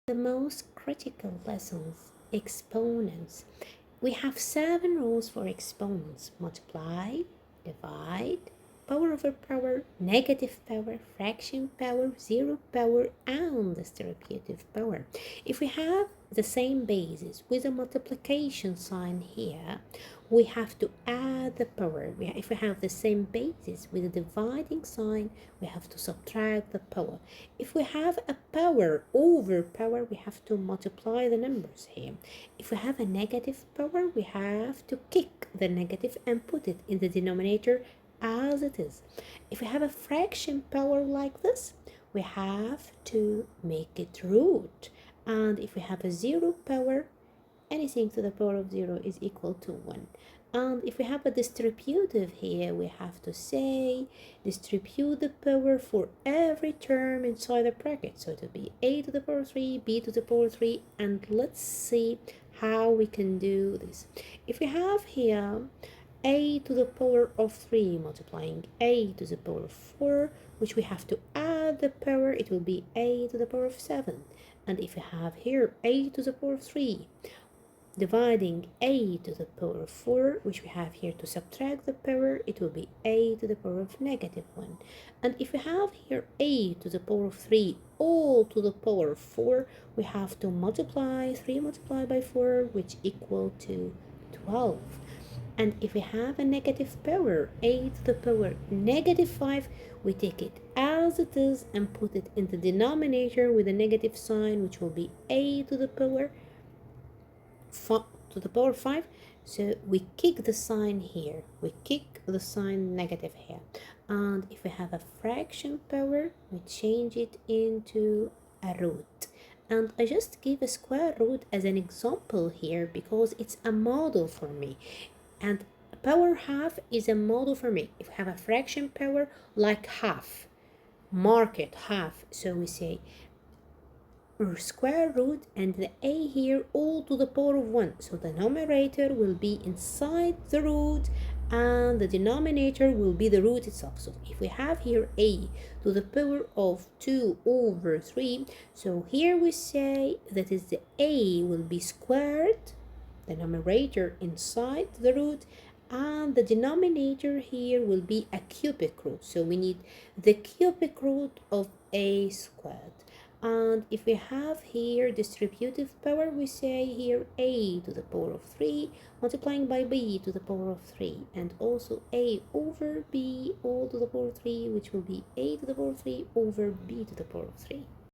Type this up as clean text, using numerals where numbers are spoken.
The most critical lessons, exponents. We have 7 rules for exponents: multiply, divide, power over power, negative power, fraction power, zero power, and distributive power. If we have the same basis with a multiplication sign here, we have to add the power. If we have the same basis with a dividing sign, we have to subtract the power. If we have a power over power, we have to multiply the numbers here. If we have a negative power, we have to kick the negative and put it in the denominator as it is. If we have a fraction power like this, we have to make it root. And if we have a zero power, anything to the power of 0 is equal to 1. And if we have a distributive here, we have to say distribute the power for every term inside the bracket. So it will be a to the power 3, b to the power 3, and let's see how we can do this. If we have here a to the power of 3 multiplying a to the power of 4, which we have to add the power, it will be a to the power of 7. And if we have here a to the power of 3 dividing a to the power of 4, which we have here to subtract the power, it will be a to the power of negative 1. And if we have here a to the power of 3 all to the power of 4, we have to multiply 3 multiplied by 4, which equal to 12. And if we have a negative power, a to the power negative 5, we take it as it is and put it in the denominator with a negative sign, which will be a to the power 5. So we kick the sign here, we kick the sign negative here. And if we have a fraction power, we change it into a root. And I just give a square root as an example here because it's a model for me. And power half is a model for me. If we have a fraction power like half, mark it half. So we say square root and the a here all to the power of 1. So the numerator will be inside the root and the denominator will be the root itself. So if we have here a to the power of 2 over 3, so here we say that is the a will be squared, the numerator inside the root, and the denominator here will be a cubic root. So we need the cubic root of a squared. And if we have here distributive power, we say here a to the power of 3 multiplying by b to the power of 3, and also a over b all to the power of 3, which will be a to the power of 3 over b to the power of 3.